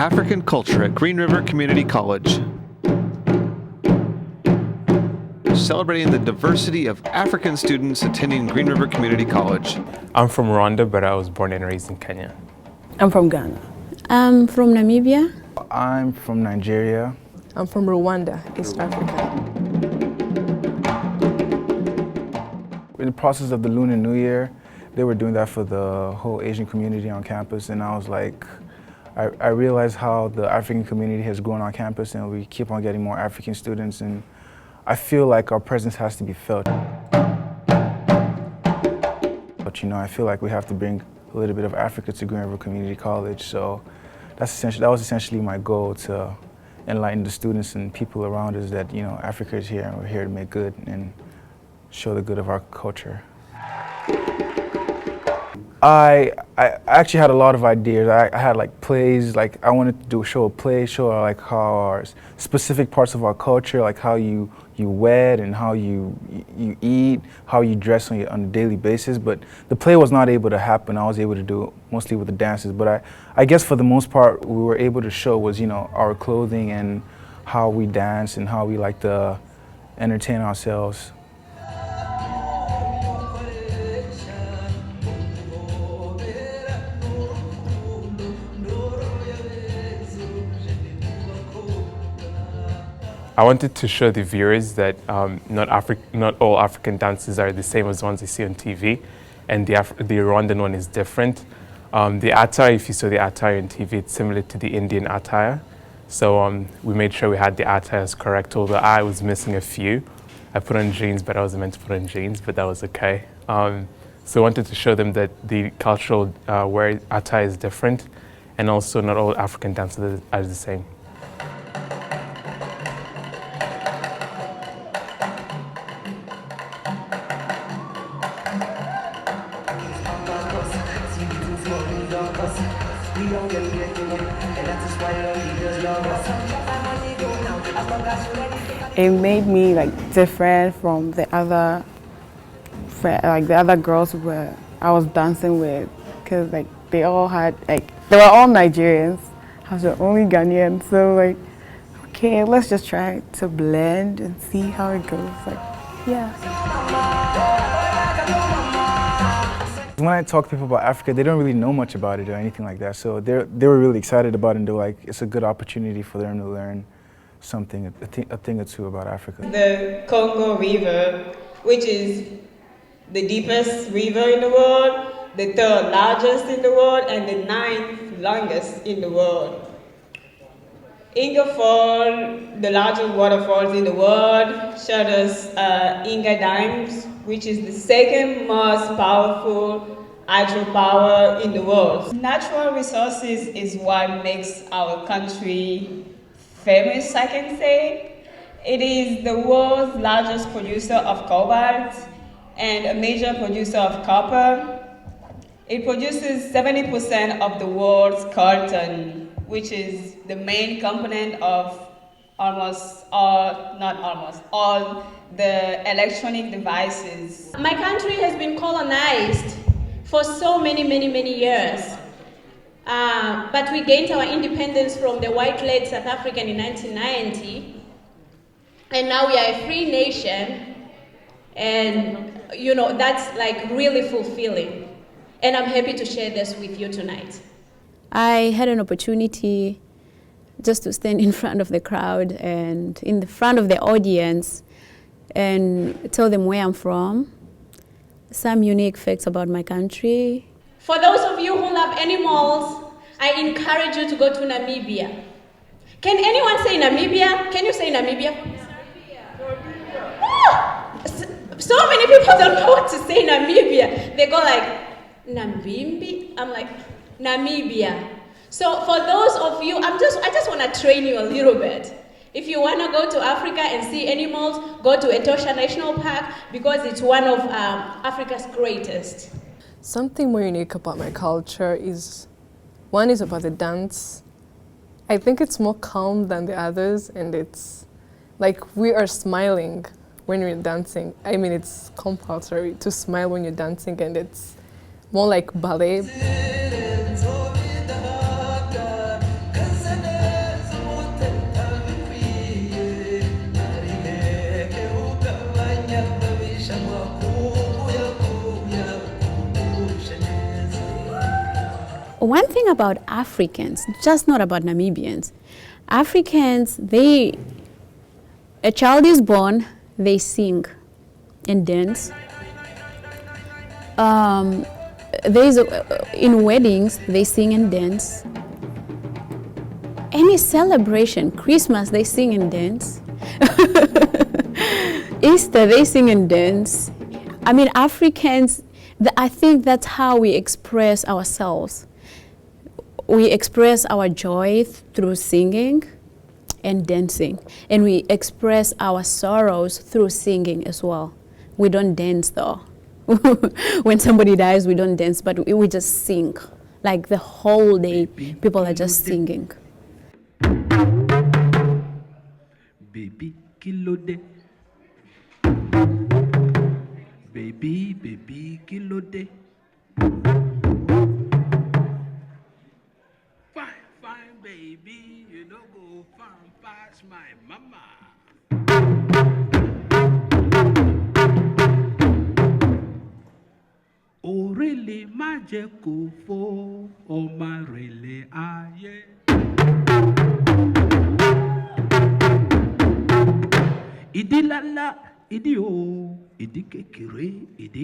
African culture at Green River Community College. Celebrating the diversity of African students attending Green River Community College. I'm from Rwanda, but I was born and raised in Kenya. I'm from Ghana. I'm from Namibia. I'm from Nigeria. I'm from Rwanda, East Africa. In the process of the Lunar New Year, they were doing that for the whole Asian community on campus, and I was like, I realized how the African community has grown on campus, and we keep on getting more African students, and I feel like our presence has to be felt. But you know, I feel like we have to bring a little bit of Africa to Green River Community College, so that was essentially my goal, to enlighten the students and people around us that, you know, Africa is here and we're here to make good and show the good of our culture. I actually had a lot of ideas. I had like plays, like I wanted to show a play, show like how our specific parts of our culture, like how you wed and how you eat, how you dress on a daily basis. But the play was not able to happen. I was able to do it mostly with the dances. But I guess for the most part, we were able to show was, you know, our clothing and how we dance and how we like to entertain ourselves. I wanted to show the viewers that not all African dances are the same as the ones they see on TV, and the Rwandan one is different. The attire, if you saw the attire on TV, it's similar to the Indian attire. So we made sure we had the attires correct, although I was missing a few. I put on jeans, but I wasn't meant to put on jeans, but that was okay. So I wanted to show them that the cultural wear attire is different, and also not all African dances are the same. It made me like different from the other girls where I was dancing with, because like they were all Nigerians. I was the only Ghanaian, so like, okay, let's just try to blend and see how it goes. Like, yeah. When I talk to people about Africa, they don't really know much about it or anything like that. So they were really excited about it, and they're like, it's a good opportunity for them to learn something, a thing or two about Africa. The Congo River, which is the deepest river in the world, the third largest in the world, and the 9th longest in the world. Inga Fall, the largest waterfalls in the world, showed us Inga Dams, which is the second most powerful hydropower in the world. Natural resources is what makes our country famous, I can say. It is the world's largest producer of cobalt and a major producer of copper. It produces 70% of the world's cotton, which is the main component of all the electronic devices. My country has been colonized for so many years. But we gained our independence from the white-led South African in 1990. And now we are a free nation. And, you know, that's like really fulfilling. And I'm happy to share this with you tonight. I had an opportunity just to stand in front of the crowd and in the front of the audience and tell them where I'm from, some unique facts about my country. For those of you who love animals, I encourage you to go to Namibia. Can anyone say Namibia? Can you say Namibia? Oh, so many people don't know what to say Namibia. They go like, Nambimbi? I'm like, Namibia. So for those of you, I just want to train you a little bit. If you want to go to Africa and see animals, go to Etosha National Park because it's one of Africa's greatest. Something more unique about my culture is, one is about the dance. I think it's more calm than the others, and it's like we are smiling when we're dancing. I mean, it's compulsory to smile when you're dancing, and it's more like ballet. one thing about Africans, just not about Namibians, Africans, a child is born, they sing and dance. In weddings, they sing and dance. Any celebration, Christmas, they sing and dance. Easter, they sing and dance. I mean, Africans, I think that's how we express ourselves. We express our joy through singing and dancing. And we express our sorrows through singing as well. We don't dance though. When somebody dies, we don't dance, but we just sing. Like the whole day, people are just singing. Baby, kilo de. Baby, baby, kilo de. Fine, fine, baby, you know go fine past my mama. Oh, really, magical for oh, my really, ah, yeah.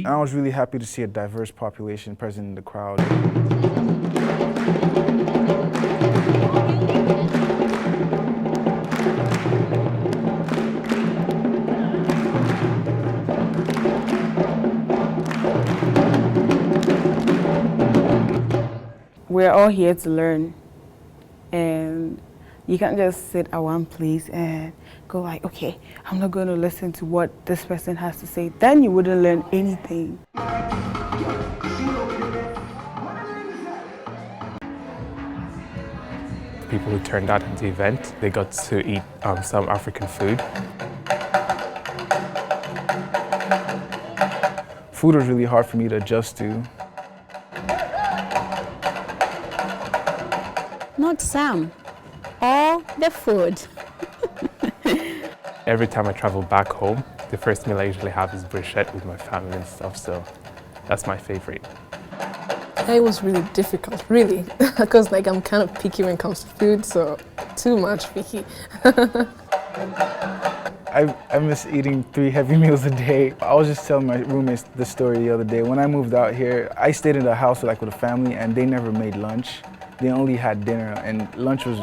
I was really happy to see a diverse population present in the crowd. We're all here to learn, and you can't just sit at one place and go like, okay, I'm not going to listen to what this person has to say. Then you wouldn't learn anything. People who turned out at the event, they got to eat some African food. Food was really hard for me to adjust to. Not some, all the food. Every time I travel back home, the first meal I usually have is bruschetta with my family and stuff, so that's my favorite. It was really difficult, really, because like I'm kind of picky when it comes to food, so too much picky. I miss eating 3 heavy meals a day. I was just telling my roommates the story the other day. When I moved out here, I stayed in a house with a family, and they never made lunch. They only had dinner, and lunch was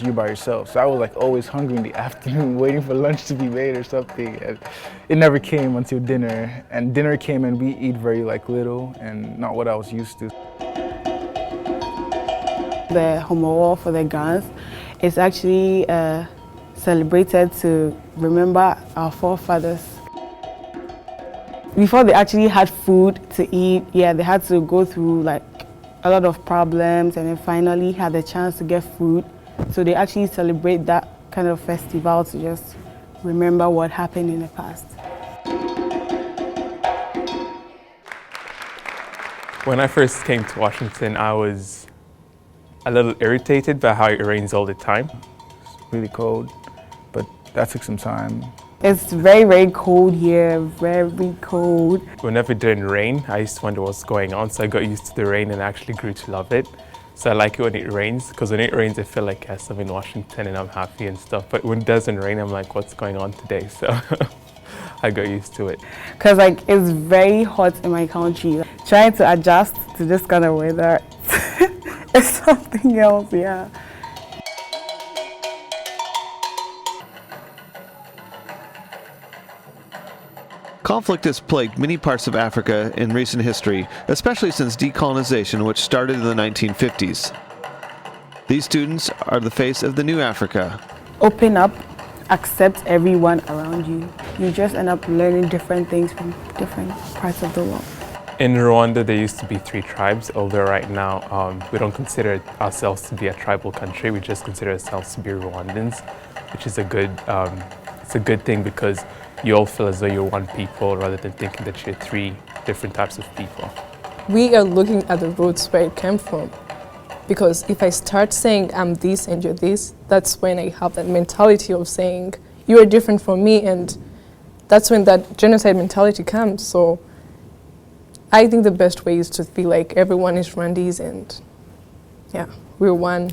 you by yourself. So I was like always hungry in the afternoon, waiting for lunch to be made or something. And it never came until dinner. And dinner came, and we eat very little, and not what I was used to. The Homowo for the Gans is actually celebrated to remember our forefathers. Before they actually had food to eat, they had to go through like a lot of problems, and then finally had the chance to get food. So they actually celebrate that kind of festival to just remember what happened in the past. When I first came to Washington, I was a little irritated by how it rains all the time. It's really cold, but that took some time. It's very, very cold here, very cold. Whenever it didn't rain, I used to wonder what's going on, so I got used to the rain and actually grew to love it. So I like it when it rains, because when it rains, I feel like yes, I'm in Washington and I'm happy and stuff. But when it doesn't rain, I'm like, what's going on today? So I got used to it. Because like it's very hot in my country. Trying to adjust to this kind of weather, it's something else, yeah. Conflict has plagued many parts of Africa in recent history, especially since decolonization, which started in the 1950s. These students are the face of the new Africa. Open up, accept everyone around you. You just end up learning different things from different parts of the world. In Rwanda, there used to be 3 tribes, although right now we don't consider ourselves to be a tribal country. We just consider ourselves to be Rwandans, which is it's a good thing, because you all feel as though you're one people rather than thinking that you're 3 different types of people. We are looking at the roots where it came from. Because if I start saying I'm this and you're this, that's when I have that mentality of saying you are different from me, and that's when that genocide mentality comes. So I think the best way is to be like everyone is Rwandese and Yeah, we're one.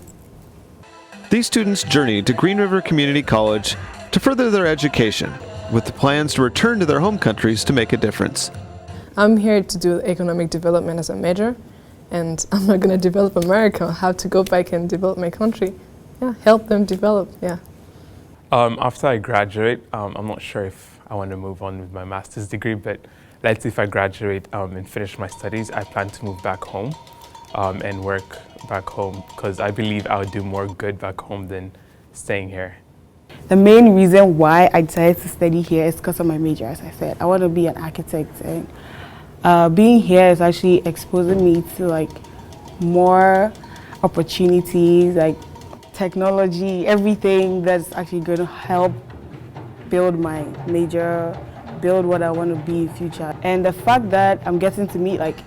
These students journey to Green River Community College to further their education, with the plans to return to their home countries to make a difference. I'm here to do economic development as a major, and I'm not going to develop America. I have to go back and develop my country. Yeah, help them develop, yeah. After I graduate, I'm not sure if I want to move on with my master's degree, but let's say if I graduate and finish my studies, I plan to move back home and work back home, because I believe I would do more good back home than staying here. The main reason why I decided to study here is because of my major, as I said. I want to be an architect, and being here is actually exposing me to like more opportunities, like technology, everything that's actually going to help build my major, build what I want to be in future. And the fact that I'm getting to meet like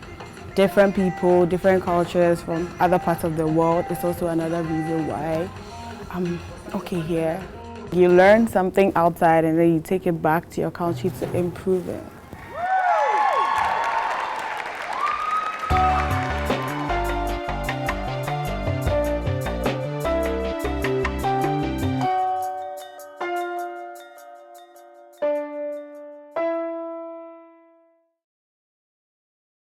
different people, different cultures from other parts of the world is also another reason why I'm okay here. You learn something outside and then you take it back to your country to improve it.